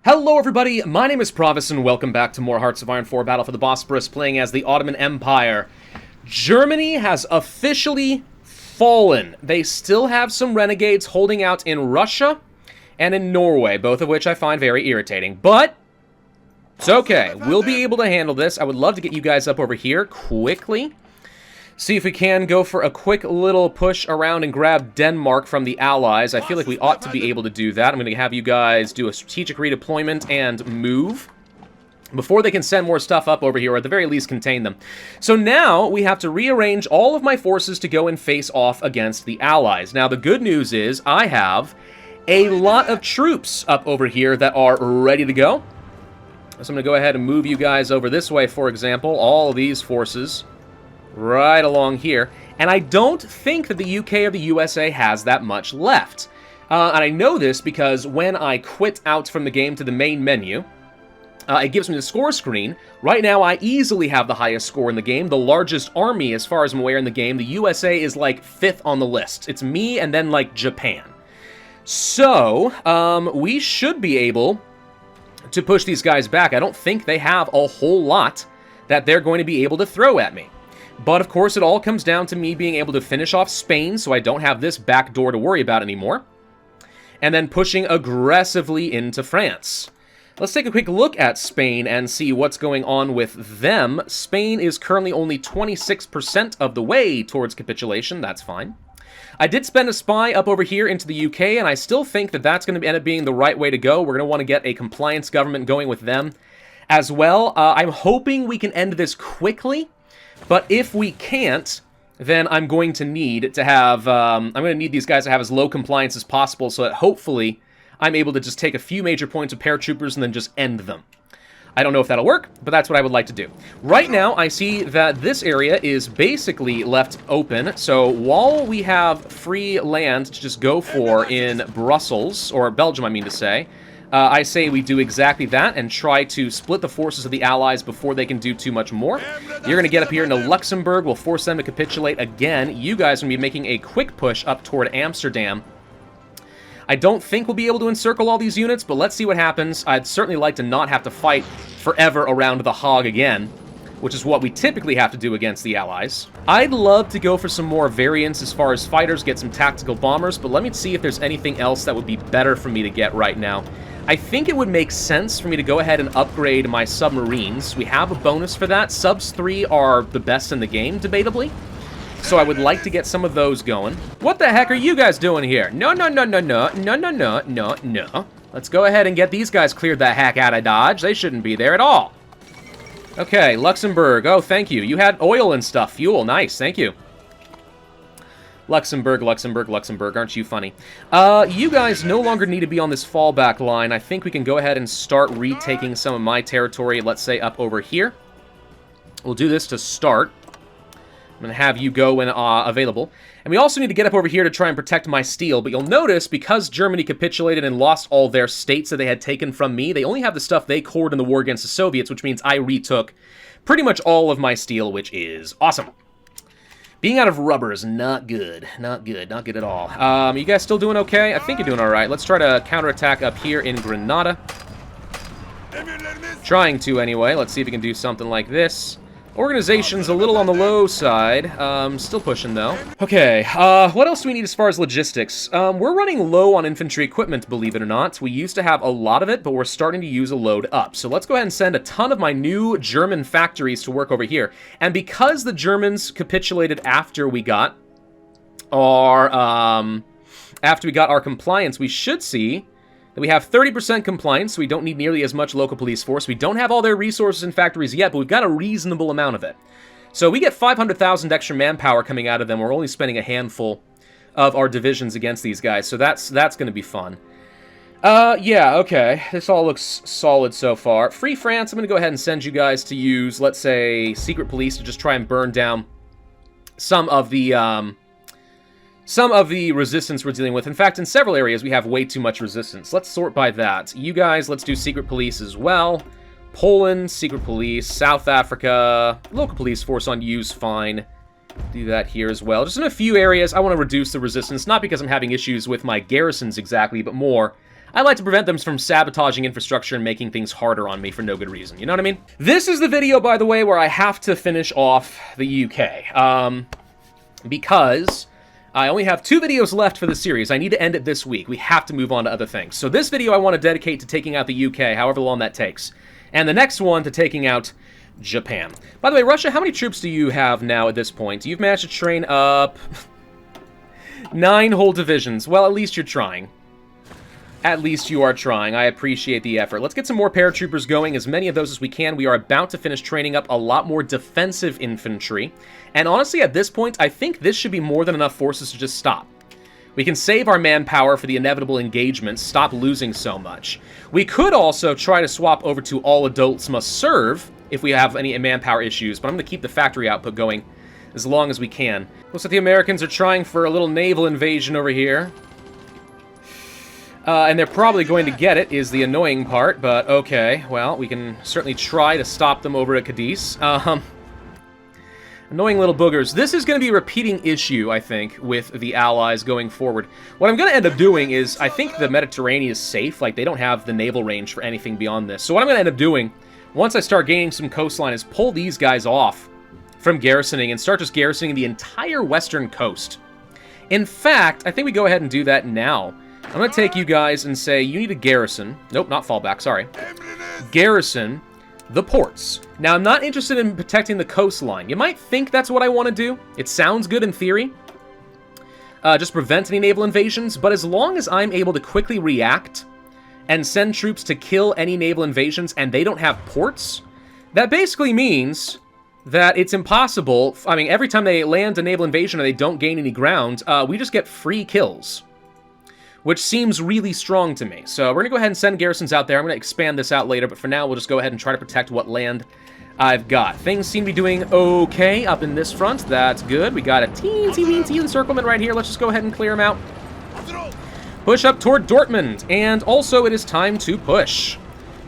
Hello everybody, my name is Pravus and welcome back to more Hearts of Iron 4 Battle for the Bosporus, playing as the Ottoman Empire. Germany has officially fallen. They still have some renegades holding out in Russia and in Norway, both of which I find very irritating. But it's okay, we'll be able to handle this. I would love to get you guys up over here quickly. See if we can go for a quick little push around and grab Denmark from the Allies. I feel like we ought to be able to do that. I'm going to have you guys do a strategic redeployment and move before they can send more stuff up over here, or at the very least contain them. So now we have to rearrange all of my forces to go and face off against the Allies. Now the good news is I have a lot of troops up over here that are ready to go. So I'm going to go ahead and move you guys over this way, for example. All of these forces right along here, and I don't think that the UK or the USA has that much left. And I know this because when I quit out from the game to the main menu, it gives me the score screen. Right now, I easily have the highest score in the game, the largest army, as far as I'm aware, in the game. The USA is like 5th on the list. It's me and then like Japan. So, we should be able to push these guys back. I don't think they have a whole lot that they're going to be able to throw at me. But, of course, it all comes down to me being able to finish off Spain, so I don't have this back door to worry about anymore. And then pushing aggressively into France. Let's take a quick look at Spain and see what's going on with them. Spain is currently only 26% of the way towards capitulation. That's fine. I did spend a spy up over here into the UK, and I still think that that's going to end up being the right way to go. We're going to want to get a compliance government going with them as well. I'm hoping we can end this quickly. But if we can't, then I'm going to need to have, I'm going to need these guys to have as low compliance as possible so that hopefully I'm able to just take a few major points of paratroopers and then just end them. I don't know if that'll work, but that's what I would like to do. Right now, I see that this area is basically left open, so while we have free land to just go for in Brussels, or Belgium I mean to say, I say we do exactly that and try to split the forces of the Allies before they can do too much more. You're going to get up here into Luxembourg. We'll force them to capitulate again. You guys are going to be making a quick push up toward Amsterdam. I don't think we'll be able to encircle all these units, but let's see what happens. I'd certainly like to not have to fight forever around the Hague again, which is what we typically have to do against the Allies. I'd love to go for some more variants as far as fighters, get some tactical bombers, but let me see if there's anything else that would be better for me to get right now. I think it would make sense for me to go ahead and upgrade my submarines. We have a bonus for that. Subs 3 are the best in the game, debatably. So I would like to get some of those going. What the heck are you guys doing here? No. Let's go ahead and get these guys cleared the heck out of Dodge. They shouldn't be there at all. Okay, Luxembourg. Oh, thank you. You had oil and stuff. Fuel. Nice. Thank you. Luxembourg, aren't you funny? You guys no longer need to be on this fallback line. I think we can go ahead and start retaking some of my territory, let's say up over here. We'll do this to start. I'm going to have you go when available. And we also need to get up over here to try and protect my steel, but you'll notice, because Germany capitulated and lost all their states that they had taken from me, they only have the stuff they cored in the war against the Soviets, which means I retook pretty much all of my steel, which is awesome. Being out of rubber is not good. Not good at all. You guys still doing okay? I think you're doing all right. Let's try to counterattack up here in Granada. Trying to, anyway. Let's see if we can do something like this. Organization's a little on the low side. Still pushing, though. Okay, what else do we need as far as logistics? We're running low on infantry equipment, believe it or not. We used to have a lot of it, but we're starting to use a load up. So let's go ahead and send a ton of my new German factories to work over here. And because the Germans capitulated after we got our, compliance, we should see that we have 30% compliance, so we don't need nearly as much local police force. We don't have all their resources and factories yet, but we've got a reasonable amount of it. So we get 500,000 extra manpower coming out of them. We're only spending a handful of our divisions against these guys, so that's going to be fun. Yeah, okay. This all looks solid so far. Free France, I'm going to go ahead and send you guys to use, let's say, secret police to just try and burn down some of the resistance we're dealing with. In fact, in several areas, we have way too much resistance. Let's sort by that. You guys, let's do secret police as well. Poland, secret police. South Africa, local police force on use, fine. Do that here as well. Just in a few areas, I want to reduce the resistance, not because I'm having issues with my garrisons exactly, but more, I like to prevent them from sabotaging infrastructure and making things harder on me for no good reason. You know what I mean? This is the video, by the way, where I have to finish off the UK. Because I only have 2 videos left for the series. I need to end it this week. We have to move on to other things. So this video I want to dedicate to taking out the UK, however long that takes. And the next one to taking out Japan. By the way, Russia, how many troops do you have now at this point? You've managed to train up 9 whole divisions. Well, at least you're trying. At least you are trying. I appreciate the effort. Let's get some more paratroopers going, as many of those as we can. We are about to finish training up a lot more defensive infantry. And honestly, at this point, I think this should be more than enough forces to just stop. We can save our manpower for the inevitable engagements, stop losing so much. We could also try to swap over to all adults must serve if we have any manpower issues, but I'm going to keep the factory output going as long as we can. Looks like the Americans are trying for a little naval invasion over here. And they're probably going to get it, is the annoying part, but okay. Well, we can certainly try to stop them over at Cadiz. Annoying little boogers. This is going to be a repeating issue, I think, with the Allies going forward. What I'm going to end up doing is, I think the Mediterranean is safe. Like, they don't have the naval range for anything beyond this. So what I'm going to end up doing, once I start gaining some coastline, is pull these guys off from garrisoning and start just garrisoning the entire western coast. In fact, I think we go ahead and do that now. I'm going to take you guys and say, you need a garrison. Nope, not fallback, sorry. Garrison the ports. Now, I'm not interested in protecting the coastline. You might think that's what I want to do. It sounds good in theory. Just prevent any naval invasions. But as long as I'm able to quickly react and send troops to kill any naval invasions and they don't have ports, that basically means that it's impossible. I mean, every time they land a naval invasion and they don't gain any ground, we just get free kills, which seems really strong to me. So we're going to go ahead and send garrisons out there. I'm going to expand this out later, but for now, we'll just go ahead and try to protect what land I've got. Things seem to be doing okay up in this front. That's good. We got a teensy-weensy encirclement right here. Let's just go ahead and clear them out. Push up toward Dortmund. And also, it is time to push.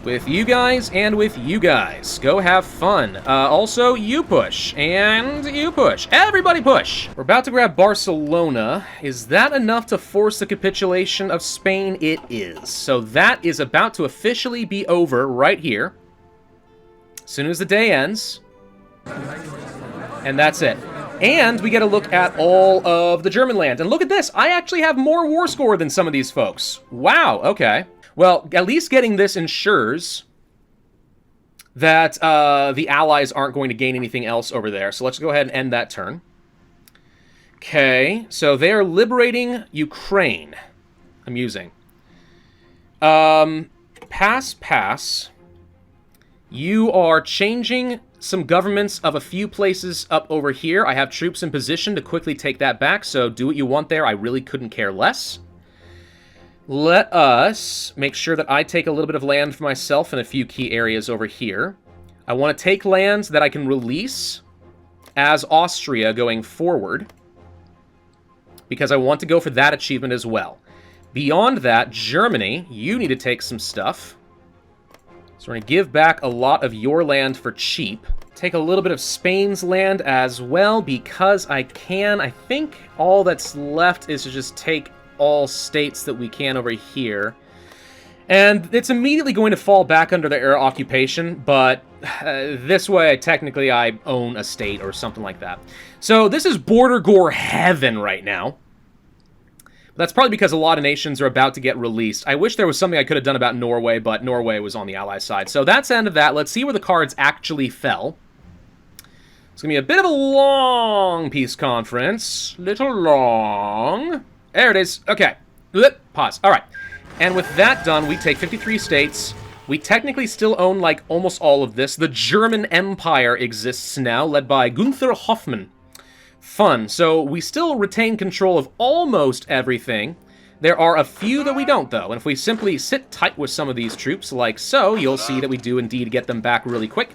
With you guys and with you guys. Go have fun. Also, you push. And you push. Everybody push! We're about to grab Barcelona. Is that enough to force the capitulation of Spain? It is. So that is about to officially be over right here. As soon as the day ends. And that's it. And we get a look at all of the German land. And look at this. I actually have more war score than some of these folks. Wow, okay. Well, at least getting this ensures that the Allies aren't going to gain anything else over there. So let's go ahead and end that turn. Okay, so they are liberating Ukraine. Amusing. Pass. You are changing some governments of a few places up over here. I have troops in position to quickly take that back, so do what you want there. I really couldn't care less. Let us make sure that I take a little bit of land for myself in a few key areas over here. I want to take lands that I can release as Austria going forward, because I want to go for that achievement as well. Beyond that, Germany, you need to take some stuff. So we're going to give back a lot of your land for cheap. Take a little bit of Spain's land as well, because I can. I think all that's left is to just take all states that we can over here. And it's immediately going to fall back under their occupation, but this way, technically, I own a state or something like that. So this is border gore heaven right now. That's probably because a lot of nations are about to get released. I wish there was something I could have done about Norway, but Norway was on the Allies' side. So that's the end of that. Let's see where the cards actually fell. It's going to be a bit of a long peace conference. Little long. There it is. Okay. Pause. All right. And with that done, we take 53 states. We technically still own, like, almost all of this. The German Empire exists now, led by Gunther Hoffmann. Fun. So we still retain control of almost everything. There are a few that we don't, though. And if we simply sit tight with some of these troops, like so, you'll see that we do indeed get them back really quick.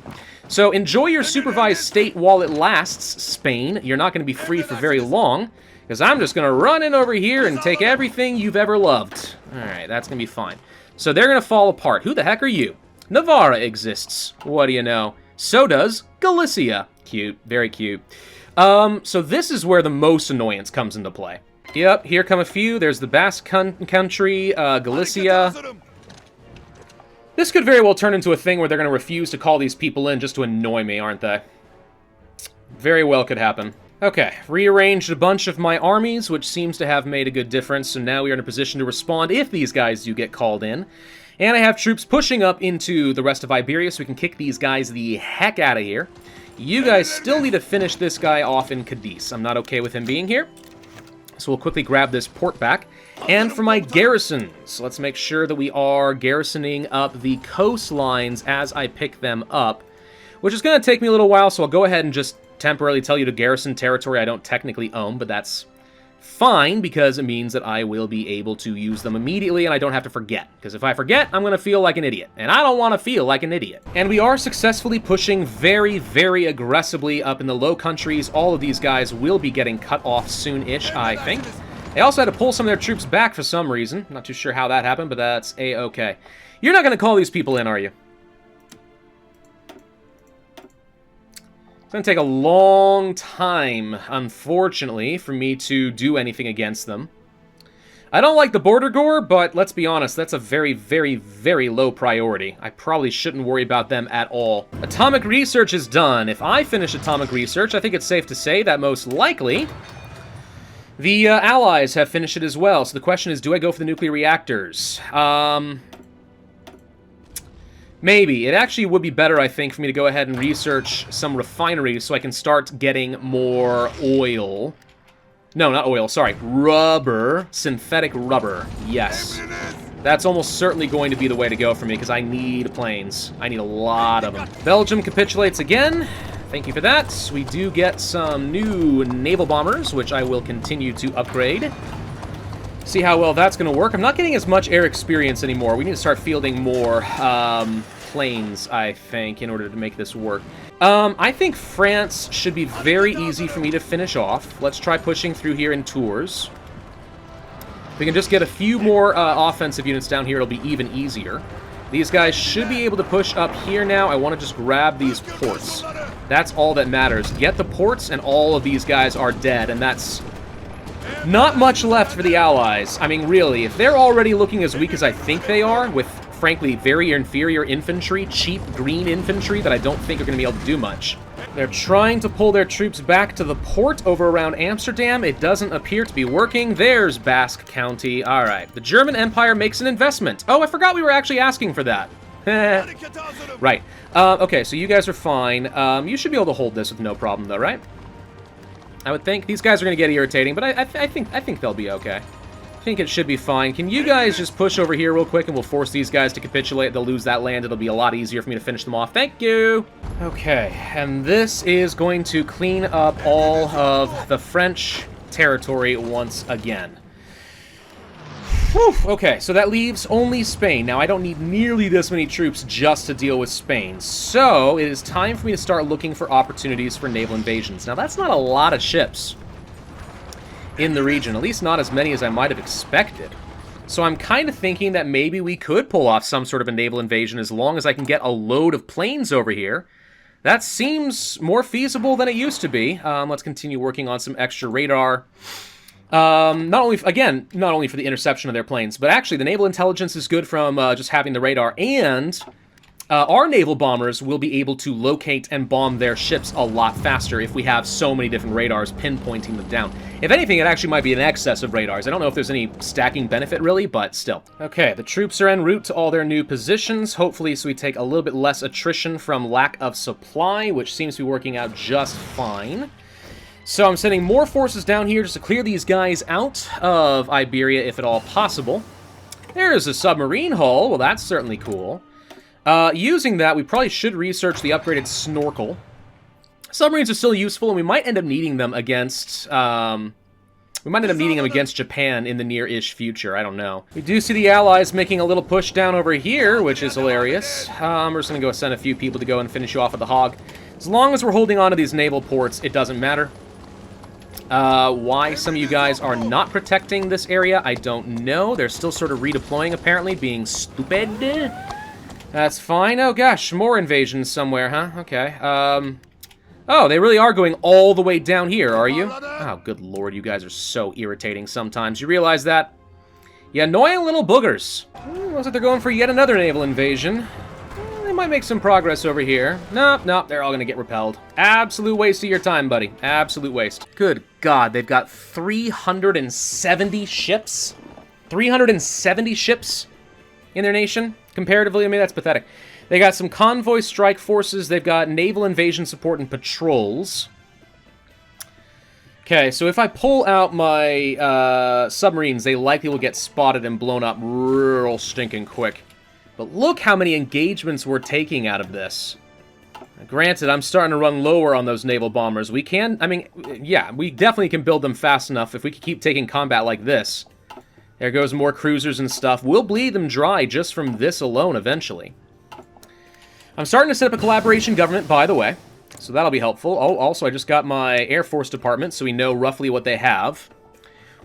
So enjoy your supervised state while it lasts, Spain. You're not going to be free for very long, because I'm just going to run in over here and take everything you've ever loved. Alright, that's going to be fine. So they're going to fall apart. Who the heck are you? Navarra exists. What do you know? So does Galicia. Cute. Very cute. So this is where the most annoyance comes into play. Yep, here come a few. There's the Basque country, Galicia. This could very well turn into a thing where they're going to refuse to call these people in just to annoy me, aren't they? Very well could happen. Okay, rearranged a bunch of my armies, which seems to have made a good difference, so now we are in a position to respond if these guys do get called in. And I have troops pushing up into the rest of Iberia, so we can kick these guys the heck out of here. You guys still need to finish this guy off in Cadiz. I'm not okay with him being here. So we'll quickly grab this port back. And for my garrisons, let's make sure that we are garrisoning up the coastlines as I pick them up, which is going to take me a little while, so I'll go ahead and just temporarily tell you to garrison territory I don't technically own, but that's fine because it means that I will be able to use them immediately and I don't have to forget, because if I forget, I'm going to feel like an idiot, and I don't want to feel like an idiot. And we are successfully pushing very, very aggressively up in the Low Countries. All of these guys will be getting cut off soon-ish, I think. They also had to pull some of their troops back for some reason. Not too sure how that happened, but that's A-okay. You're not going to call these people in, are you? It's going to take a long time, unfortunately, for me to do anything against them. I don't like the border gore, but let's be honest, that's a very, very, very low priority. I probably shouldn't worry about them at all. Atomic research is done. If I finish atomic research, I think it's safe to say that most likely the Allies have finished it as well. So the question is, do I go for the nuclear reactors? Maybe. It actually would be better, I think, for me to go ahead and research some refineries so I can start getting more oil. No, not oil, sorry. Rubber. Synthetic rubber. Yes. That's almost certainly going to be the way to go for me, because I need planes. I need a lot of them. Belgium capitulates again. Thank you for that. We do get some new naval bombers, which I will continue to upgrade. See how well that's going to work. I'm not getting as much air experience anymore. We need to start fielding more planes, I think, in order to make this work. I think France should be very easy for me to finish off. Let's try pushing through here in Tours. If we can just get a few more offensive units down here, it'll be even easier. These guys should be able to push up here now. I want to just grab these ports. That's all that matters. Get the ports, and all of these guys are dead, and that's not much left for the Allies. I mean, really, if they're already looking as weak as I think they are, with, frankly, very inferior infantry, cheap green infantry that I don't think are going to be able to do much. They're trying to pull their troops back to the port over around Amsterdam. It doesn't appear to be working. There's Basque County. All right. The German Empire makes an investment. Oh, I forgot we were actually asking for that. Right. Okay, so you guys are fine. You should be able to hold this with no problem, though, right? I would think. These guys are going to get irritating, but I think they'll be okay. I think it should be fine. Can you guys just push over here real quick, and we'll force these guys to capitulate. They'll lose that land. It'll be a lot easier for me to finish them off. Thank you! Okay, and this is going to clean up all of the French territory once again. Whew, okay, so that leaves only Spain. Now, I don't need nearly this many troops just to deal with Spain. So, it is time for me to start looking for opportunities for naval invasions. Now, that's not a lot of ships in the region, at least not as many as I might have expected. So I'm kind of thinking that maybe we could pull off some sort of a naval invasion as long as I can get a load of planes over here. That seems more feasible than it used to be. Let's continue working on some extra radar. Not only for the interception of their planes, but actually the naval intelligence is good from just having the radar, and our naval bombers will be able to locate and bomb their ships a lot faster if we have so many different radars pinpointing them down. If anything, it actually might be an excess of radars. I don't know if there's any stacking benefit, really, but still. Okay, the troops are en route to all their new positions, hopefully so we take a little bit less attrition from lack of supply, which seems to be working out just fine. So I'm sending more forces down here just to clear these guys out of Iberia, if at all possible. There's a submarine hull. Well, that's certainly cool. Using that, we probably should research the upgraded snorkel. Submarines are still useful, and we might end up needing them against, Japan in the near-ish future. I don't know. We do see the Allies making a little push down over here, which is hilarious. We're just going to go send a few people to go and finish you off with the hog. As long as we're holding on to these naval ports, it doesn't matter. Why some of you guys are not protecting this area, I don't know. They're still sort of redeploying, apparently, being stupid. That's fine. Oh, gosh, more invasions somewhere, huh? Okay. Oh, they really are going all the way down here, are you? Oh, good lord, you guys are so irritating sometimes. You realize that? You annoying little boogers. Looks like they're going for yet another naval invasion. They might make some progress over here. Nope, nope, they're all gonna get repelled. Absolute waste of your time, buddy. Absolute waste. Good God, they've got 370 ships? 370 ships in their nation? Comparatively, I mean, that's pathetic. They got some convoy strike forces. They've got naval invasion support and patrols. Okay, so if I pull out my submarines, they likely will get spotted and blown up real stinking quick. But look how many engagements we're taking out of this. Granted, I'm starting to run lower on those naval bombers. We can, I mean, yeah, we definitely can build them fast enough if we can keep taking combat like this. There goes more cruisers and stuff. We'll bleed them dry just from this alone eventually. I'm starting to set up a collaboration government, by the way, so that'll be helpful. Oh, also, I just got my Air Force Department, so we know roughly what they have.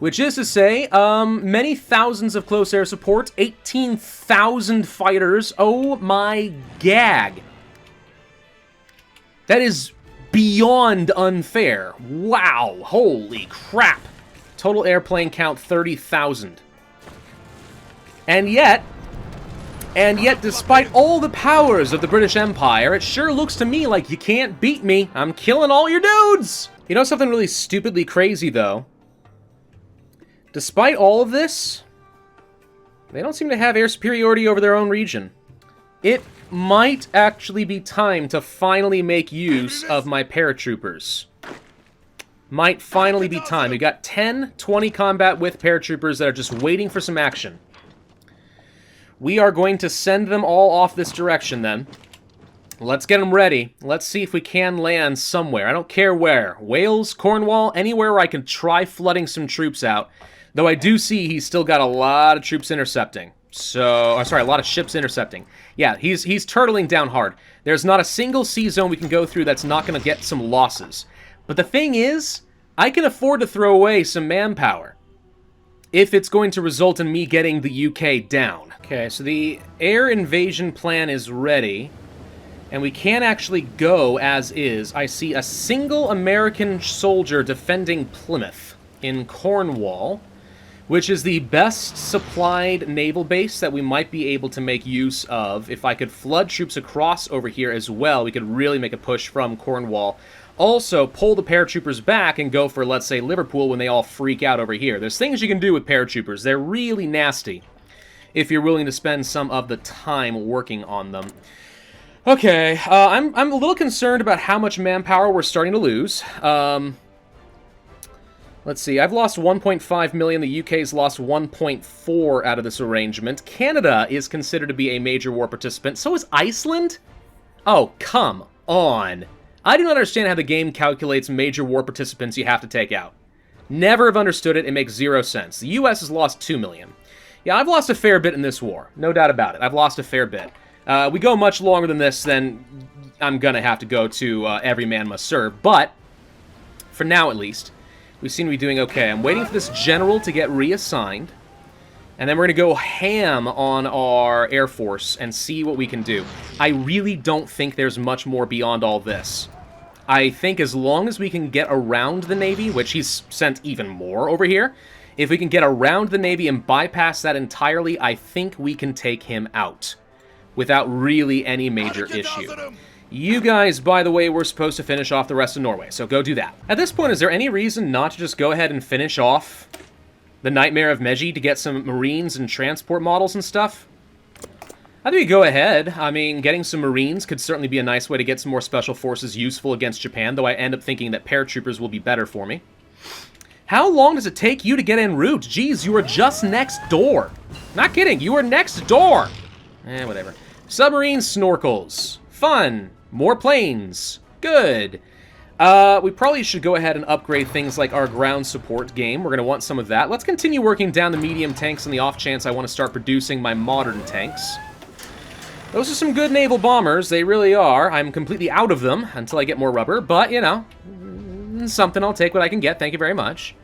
Which is to say, many thousands of close air support, 18,000 fighters. Oh my gag. That is beyond unfair. Wow, holy crap. Total airplane count, 30,000. And yet, despite all the powers of the British Empire, it sure looks to me like you can't beat me. I'm killing all your dudes! You know something really stupidly crazy, though? Despite all of this, they don't seem to have air superiority over their own region. It might actually be time to finally make use of my paratroopers. Might finally be time. We got 10, 20 combat with paratroopers that are just waiting for some action. We are going to send them all off this direction, then. Let's get them ready. Let's see if we can land somewhere. I don't care where. Wales, Cornwall, anywhere where I can try flooding some troops out. Though I do see he's still got a lot of troops intercepting. So, sorry, a lot of ships intercepting. Yeah, he's turtling down hard. There's not a single sea zone we can go through that's not going to get some losses. But the thing is, I can afford to throw away some manpower if it's going to result in me getting the UK down. Okay, so the air invasion plan is ready, and we can actually go as is. I see a single American soldier defending Plymouth in Cornwall, which is the best supplied naval base that we might be able to make use of. If I could flood troops across over here as well, we could really make a push from Cornwall. Also, pull the paratroopers back and go for, let's say, Liverpool when they all freak out over here. There's things you can do with paratroopers. They're really nasty if you're willing to spend some of the time working on them. Okay, I'm a little concerned about how much manpower we're starting to lose. Let's see, I've lost 1.5 million. The UK's lost 1.4 out of this arrangement. Canada is considered to be a major war participant. So is Iceland? Oh, come on. I do not understand how the game calculates major war participants you have to take out. Never have understood it. It makes zero sense. The US has lost 2 million. Yeah, I've lost a fair bit in this war. No doubt about it. I've lost a fair bit. We go much longer than this, then I'm gonna have to go to every man must serve. But, for now at least, we seem to be doing okay. I'm waiting for this general to get reassigned. And then we're going to go ham on our Air Force and see what we can do. I really don't think there's much more beyond all this. I think as long as we can get around the Navy, which he's sent even more over here, if we can get around the Navy and bypass that entirely, I think we can take him out without really any major issue. You guys, by the way, were supposed to finish off the rest of Norway, so go do that. At this point, is there any reason not to just go ahead and finish off the Nightmare of Meiji to get some Marines and transport models and stuff? I think we go ahead. I mean, getting some Marines could certainly be a nice way to get some more special forces useful against Japan, though I end up thinking that paratroopers will be better for me. How long does it take you to get en route? Geez, you are just next door. Not kidding, you are next door. Whatever. Submarine snorkels. Fun. More planes. Good. We probably should go ahead and upgrade things like our ground support game. We're going to want some of that. Let's continue working down the medium tanks on the off chance I want to start producing my modern tanks. Those are some good naval bombers. They really are. I'm completely out of them until I get more rubber. But, you know, something. I'll take what I can get. Thank you very much.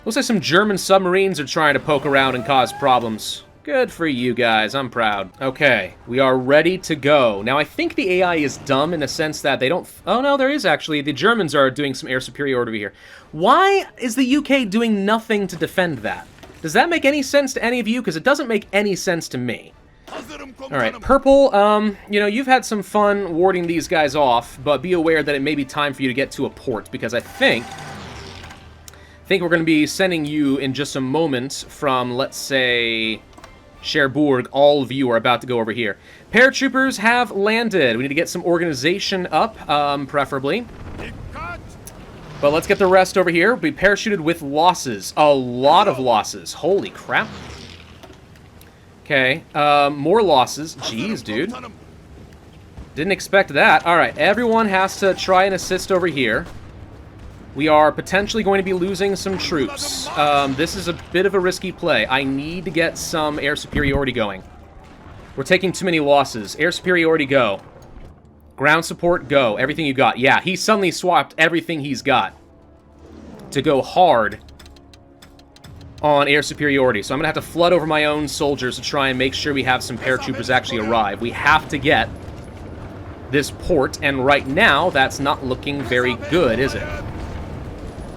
Looks like some German submarines are trying to poke around and cause problems. Good for you guys. I'm proud. Okay, we are ready to go. Now, I think the AI is dumb in the sense that they don't... Oh, no, there is actually. The Germans are doing some air superiority over here. Why is the UK doing nothing to defend that? Does that make any sense to any of you? Because it doesn't make any sense to me. Alright, Purple, you know, you've had some fun warding these guys off, but be aware that it may be time for you to get to a port, because I think we're going to be sending you in just a moment from, let's say, Cherbourg. All of you are about to go over here. Paratroopers have landed. We need to get some organization up, preferably. But let's get the rest over here. We'll be parachuted with losses. A lot of losses. Holy crap. Okay, more losses. Jeez, dude. Didn't expect that. Alright, everyone has to try and assist over here. We are potentially going to be losing some troops. This is a bit of a risky play. I need to get some air superiority going. We're taking too many losses. Air superiority, go. Ground support, go. Everything you got. Yeah, he suddenly swapped everything he's got to go hard on air superiority. So I'm going to have to flood over my own soldiers to try and make sure we have some paratroopers actually arrive. We have to get this port, and right now, that's not looking very good, is it?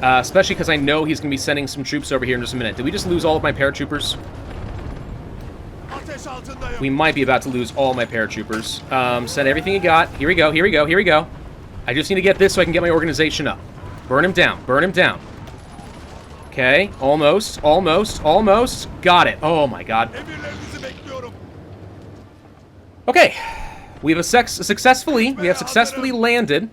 Especially because I know he's going to be sending some troops over here in just a minute. Did we just lose all of my paratroopers? We might be about to lose all my paratroopers. Send everything you got. Here we go, here we go, here we go. I just need to get this so I can get my organization up. Burn him down, burn him down. Okay, almost, almost, almost. Got it. Oh my god. Okay, we have successfully landed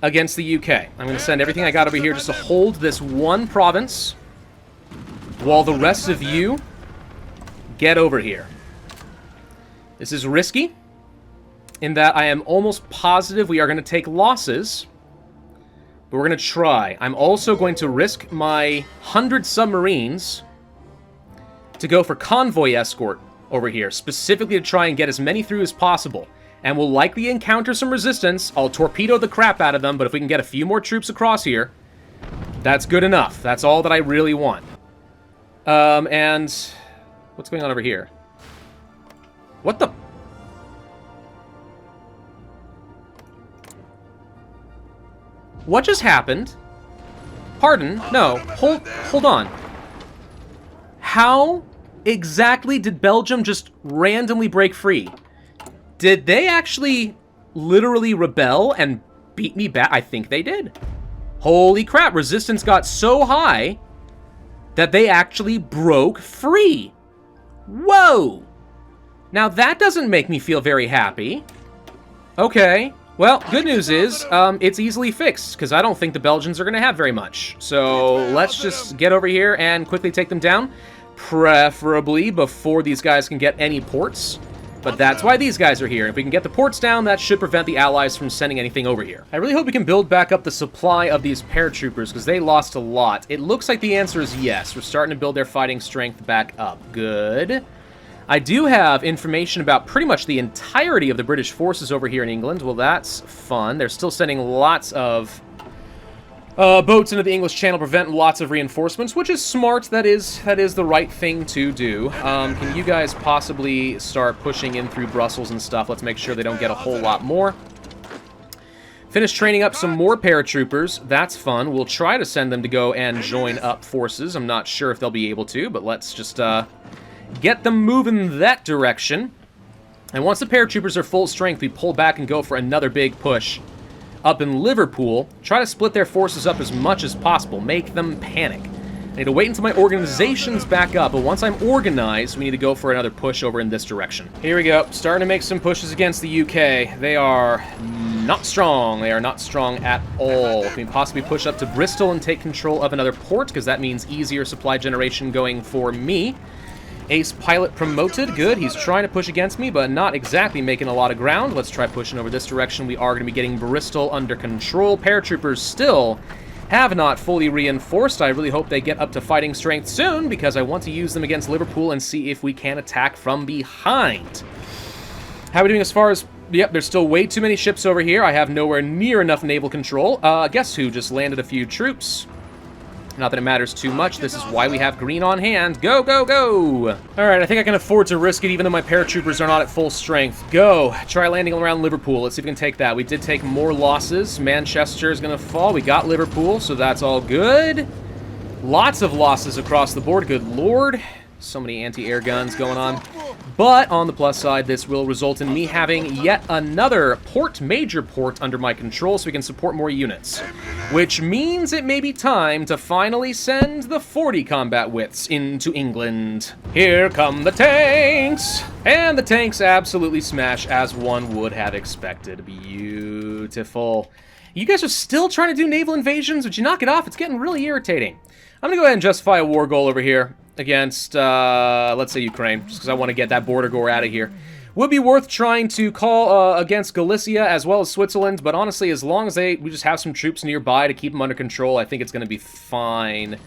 against the UK. I'm going to send everything I got over here just to hold this one province while the rest of you get over here. This is risky in that I am almost positive we are going to take losses, but we're going to try. I'm also going to risk my 100 submarines to go for convoy escort over here, specifically to try and get as many through as possible. And we'll likely encounter some resistance. I'll torpedo the crap out of them, but if we can get a few more troops across here, that's good enough. That's all that I really want. And what's going on over here? What the... What just happened? Pardon? No. Hold on. How exactly did Belgium just randomly break free? Did they actually literally rebel and beat me back? I think they did. Holy crap, resistance got so high that they actually broke free. Whoa! Now that doesn't make me feel very happy. Okay, well, good news is, it's easily fixed, because I don't think the Belgians are going to have very much. So let's just get over here and quickly take them down, preferably before these guys can get any ports. But that's why these guys are here. If we can get the ports down, that should prevent the Allies from sending anything over here. I really hope we can build back up the supply of these paratroopers, because they lost a lot. It looks like the answer is yes. We're starting to build their fighting strength back up. Good. I do have information about pretty much the entirety of the British forces over here in England. Well, that's fun. They're still sending lots of boats into the English Channel, prevent lots of reinforcements, which is smart. That is the right thing to do. Can you guys possibly start pushing in through Brussels and stuff? Let's make sure they don't get a whole lot more. Finish training up some more paratroopers. That's fun. We'll try to send them to go and join up forces. I'm not sure if they'll be able to, but let's just get them moving that direction. And once the paratroopers are full strength, we pull back and go for another big push up in Liverpool. Try to split their forces up as much as possible. Make them panic. I need to wait until my organization's back up, but once I'm organized, we need to go for another push over in this direction. Here we go. Starting to make some pushes against the UK. They are not strong. They are not strong at all. Can we possibly push up to Bristol and take control of another port, because that means easier supply generation going for me. Ace pilot promoted. Good. He's trying to push against me, but not exactly making a lot of ground. Let's try pushing over this direction. We are going to be getting Bristol under control. Paratroopers still have not fully reinforced. I really hope they get up to fighting strength soon, because I want to use them against Liverpool and see if we can attack from behind. How are we doing as far as... Yep, there's still way too many ships over here. I have nowhere near enough naval control. Guess who just landed a few troops? Not that it matters too much. This is why we have green on hand. Go, go, go! Alright, I think I can afford to risk it even though my paratroopers are not at full strength. Go! Try landing around Liverpool. Let's see if we can take that. We did take more losses. Manchester is going to fall. We got Liverpool, so that's all good. Lots of losses across the board. Good lord. So many anti-air guns going on. But on the plus side, this will result in me having yet another port, major port, under my control so we can support more units. Which means it may be time to finally send the 40 combat widths into England. Here come the tanks! And the tanks absolutely smash as one would have expected. Beautiful. You guys are still trying to do naval invasions? Would you knock it off? It's getting really irritating. I'm gonna go ahead and justify a war goal over here against, let's say Ukraine, just because I want to get that border gore out of here. Would be worth trying to call against Galicia as well as Switzerland, but honestly, as long as we just have some troops nearby to keep them under control, I think it's going to be fine.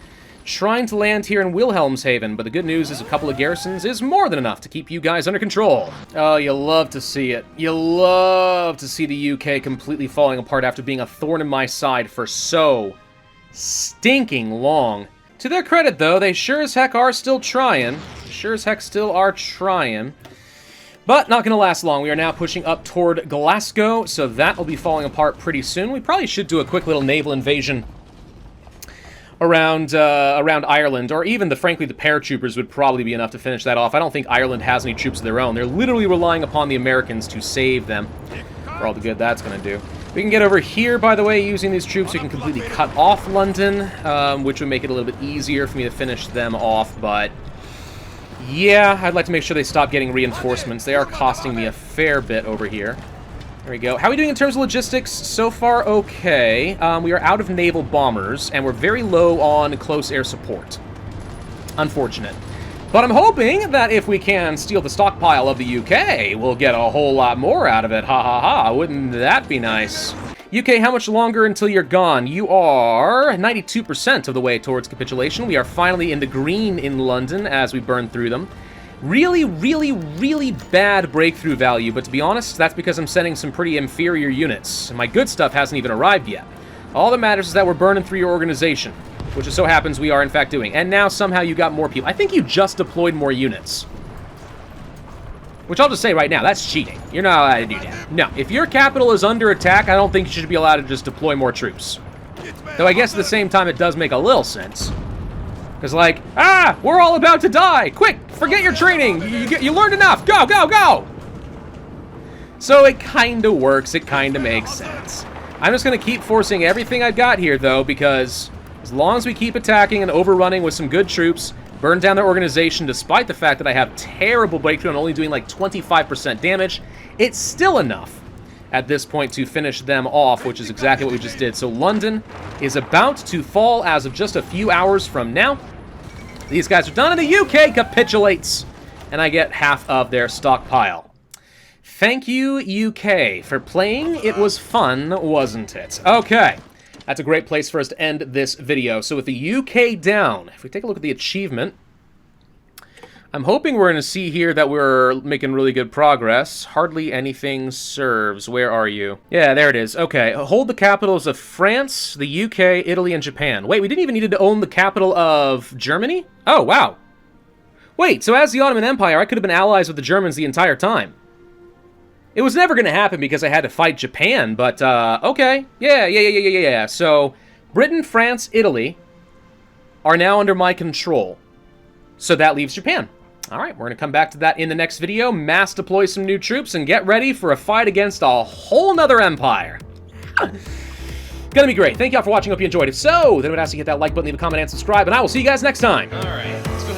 Trying to land here in Wilhelmshaven, but the good news is a couple of garrisons is more than enough to keep you guys under control. Oh, you love to see it. You love to see the UK completely falling apart after being a thorn in my side for so stinking long. To their credit, though, they sure as heck are still trying. Sure as heck still are trying. But not going to last long. We are now pushing up toward Glasgow, so that will be falling apart pretty soon. We probably should do a quick little naval invasion around Ireland, or even, frankly, the paratroopers would probably be enough to finish that off. I don't think Ireland has any troops of their own. They're literally relying upon the Americans to save them, for all the good that's going to do. We can get over here, by the way, using these troops. We can completely cut off London, which would make it a little bit easier for me to finish them off, but yeah, I'd like to make sure they stop getting reinforcements. They are costing me a fair bit over here. There we go. How are we doing in terms of logistics? So far, okay. We are out of naval bombers, and we're very low on close air support. Unfortunate. But I'm hoping that if we can steal the stockpile of the UK, we'll get a whole lot more out of it. Ha ha ha. Wouldn't that be nice? UK, how much longer until you're gone? You are 92% of the way towards capitulation. We are finally in the green in London as we burn through them. Really, really, really bad breakthrough value, but to be honest, that's because I'm sending some pretty inferior units. My good stuff hasn't even arrived yet. All that matters is that we're burning through your organization, which just so happens we are in fact doing. And now somehow you got more people. I think you just deployed more units. Which I'll just say right now, that's cheating. You're not allowed to do that. No, if your capital is under attack, I don't think you should be allowed to just deploy more troops. Though I guess at the same time it does make a little sense. Because like, we're all about to die! Quick, forget your training! You learned enough! Go, go, go! So it kinda works, it kinda makes sense. I'm just gonna keep forcing everything I've got here though, because as long as we keep attacking and overrunning with some good troops, burn down their organization despite the fact that I have terrible breakthrough and only doing like 25% damage, it's still enough at this point to finish them off, which is exactly what we just did. So London is about to fall as of just a few hours from now. These guys are done, and the UK capitulates, and I get half of their stockpile. Thank you, UK, for playing. It was fun, wasn't it? Okay. That's a great place for us to end this video. So with the UK down, if we take a look at the achievement, I'm hoping we're going to see here that we're making really good progress. Hardly anything serves. Where are you? Yeah, there it is. Okay, hold the capitals of France, the UK, Italy, and Japan. Wait, we didn't even need to own the capital of Germany? Oh, wow. Wait, so as the Ottoman Empire, I could have been allies with the Germans the entire time. It was never going to happen because I had to fight Japan, but, okay. Yeah. So, Britain, France, Italy are now under my control. So that leaves Japan. Alright, we're going to come back to that in the next video, mass deploy some new troops, and get ready for a fight against a whole nother empire. Gonna be great. Thank y'all for watching. Hope you enjoyed. If so, then I would ask you to hit that like button, leave a comment, and subscribe, and I will see you guys next time. Alright, let's go